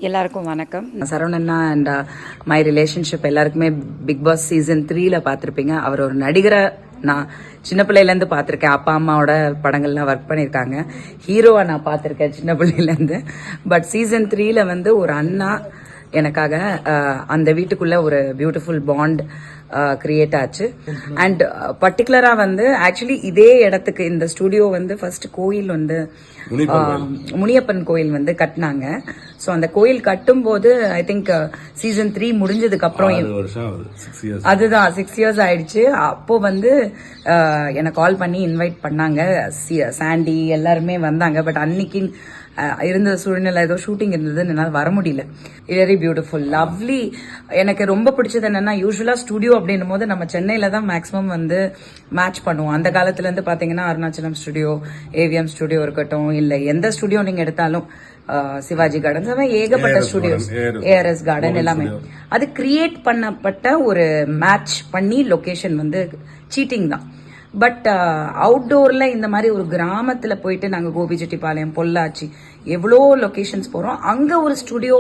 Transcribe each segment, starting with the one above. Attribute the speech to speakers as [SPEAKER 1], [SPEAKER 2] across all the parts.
[SPEAKER 1] எல்லாருக்கும் வணக்கம். சரவணண்ணா and my relationship எல்லாருக்குமே பிக் பாஸ் சீசன் 3ல பார்த்துருப்பீங்க. அவர் ஒரு நடிகரை நான் சின்ன பிள்ளையிலேருந்து பார்த்துருக்கேன். அப்பா அம்மாவோட படங்கள்லாம் ஒர்க் பண்ணியிருக்காங்க. ஹீரோவை நான் பார்த்துருக்கேன் சின்ன பிள்ளையிலேருந்து. பட் சீசன் 3ல வந்து ஒரு அண்ணா எனக்காக அந்த வீட்டுக்குள்ள ஒரு பியூட்டிஃபுல் பாண்ட் கிரியேட் ஆச்சு. அண்ட் பர்டிகுலரா வந்து ஆக்சுவலி இதே இடத்துக்கு இந்த ஸ்டுடியோ வந்து ஃபர்ஸ்ட் கோயில் வந்து முனியப்பன் கோயில் வந்து கட்டினாங்க. ஸோ அந்த கோயில் கட்டும் போது ஐ திங்க் சீசன் 3 முடிஞ்சதுக்கு அப்புறம் அதுதான் 6 இயர்ஸ் ஆயிடுச்சு. அப்போ வந்து எனக்கு கால் பண்ணி இன்வைட் பண்ணாங்க. சாண்டி எல்லாருமே வந்தாங்க. பட் அன்னைக்கு இருந்த சூழ்நிலை ஏதோ ஷூட்டிங் இருந்தது, என்னால் வர முடியல. Very beautiful, lovely. எனக்கு ரொம்ப பிடிச்சது என்னன்னா, யூஸ்வலா ஸ்டுடியோ அப்படின்னும் போது நம்ம சென்னையில தான் மேக்ஸிமம் வந்து மேட்ச் பண்ணுவோம். அந்த காலத்துல இருந்து பாத்தீங்கன்னா அருணாச்சலம் ஸ்டுடியோ, ஏவிஎம் ஸ்டுடியோ இருக்கட்டும், இல்ல எந்த ஸ்டுடியோ நீங்க எடுத்தாலும், சிவாஜி கார்டன், ஏகப்பட்ட ஸ்டுடியோஸ், ஏஆர்எஸ் கார்டன் எல்லாமே அது கிரியேட் பண்ணப்பட்ட ஒரு மேட்ச் பண்ணி லொகேஷன் வந்து சீட்டிங் தான். பட் அவுட்டோர்ல இந்த மாதிரி ஒரு கிராமத்துல போயிட்டு நாங்க கோபிச்செட்டிப்பாளையம், பொள்ளாச்சி எவ்வளோ லொகேஷன்ஸ் போறோம். அங்க ஒரு ஸ்டுடியோ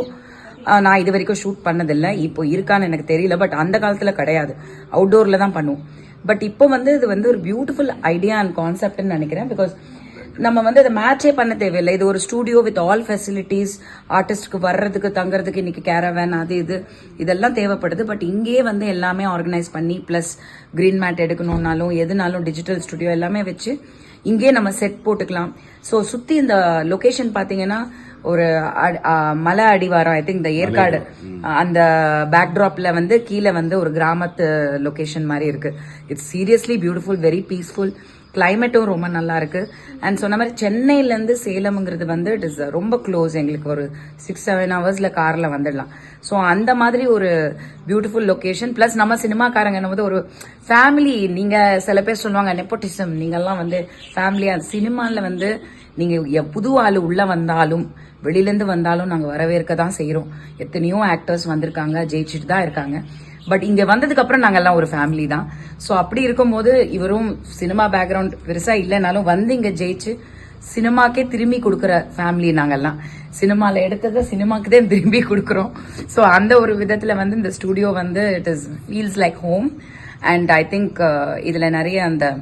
[SPEAKER 1] நான் இது வரைக்கும் ஷூட் பண்ணதில்லை. இப்போ இருக்கான்னு எனக்கு தெரியல. பட் அந்த காலத்துல கிடையாது, அவுட்டோர்ல தான் பண்ணுவோம். பட் இப்போ வந்து இது வந்து ஒரு பியூட்டிஃபுல் ஐடியா அண்ட் கான்செப்ட்னு நினைக்கிறேன். பிகாஸ் நம்ம வந்து அதை மேட்சே பண்ண தேவையில்லை. இது ஒரு ஸ்டுடியோ வித் ஆல் ஃபெசிலிட்டிஸ். ஆர்டிஸ்ட்க்கு வர்றதுக்கு தங்கறதுக்கு இன்னைக்கு கேரவேன் அது இதெல்லாம் தேவைப்படுது. பட் இங்கேயே வந்து எல்லாமே ஆர்கனைஸ் பண்ணி பிளஸ் கிரீன் மேட் எடுக்கணும்னாலும் எதுனாலும் டிஜிட்டல் ஸ்டுடியோ எல்லாமே வச்சு இங்கே நம்ம செட் போட்டுக்கலாம். ஸோ சுத்தி இந்த லொகேஷன் பாத்தீங்கன்னா ஒரு மலை அடிவாரம், ஐ திங்க் இந்த ஏற்காடு அந்த பேக்ட்ராப்ல வந்து கீழே வந்து ஒரு கிராமத்து லொகேஷன் மாதிரி இருக்கு. It's seriously beautiful, very peaceful. கிளைமேட்டும் ரொம்ப நல்லா இருக்கு. அண்ட் சொன்ன மாதிரி சென்னையில இருந்து சேலம்ங்கிறது வந்து இட் இஸ் ரொம்ப க்ளோஸ். எங்களுக்கு ஒரு 6-7 ஹவர்ஸ்ல கார்ல வந்துடலாம். ஸோ அந்த மாதிரி ஒரு பியூட்டிஃபுல் லொகேஷன். பிளஸ் நம்ம சினிமாக்காரங்க என்ன ஒரு ஃபேமிலி. நீங்க சில பேர் சொல்லுவாங்க நெப்போட்டிசம், நீங்கெல்லாம் வந்து ஃபேமிலியா சினிமால வந்து நீங்க புது ஆளு உள்ள வந்தாலும் வெளியிலேருந்து வந்தாலும் நாங்க வரவேற்க தான் செய்யறோம். எத்தனையோ ஆக்டர்ஸ் வந்திருக்காங்க, ஜெயிச்சுட்டு தான் இருக்காங்க. பட் இங்க வந்ததுக்கு அப்புறம் நாங்கெல்லாம் ஒரு ஃபேமிலி தான். ஸோ அப்படி இருக்கும்போது இவரும் சினிமா பேக்ரவுண்ட் பெருசா இல்லைனாலும் வந்து இங்க ஜெயிச்சு சினிமாக்கே திரும்பி கொடுக்குற ஃபேமிலி நாங்கெல்லாம். சினிமால எடுத்ததை சினிமாக்கு தான் திரும்பி கொடுக்குறோம். ஸோ அந்த ஒரு விதத்துல வந்து இந்த ஸ்டுடியோ வந்து it is feels like home. And I think இதுல நிறைய அந்த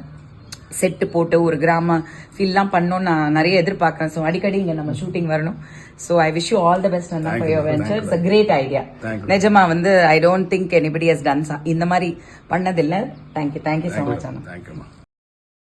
[SPEAKER 1] செட்டு போட்டு ஒரு கிராம ஃபீல்லாம் பண்ணோம்னு நான் நிறைய எதிர்பார்க்கறேன். ஸோ அடிக்கடி இங்க நம்ம ஷூட்டிங் வரணும். So I wish you all the best for your venture. It's a great idea. நிஜமா வந்து I don't think anybody has done இந்த மாதிரி பண்ணதில்லை. தேங்க்யூ ஸோ மச் அண்ணா.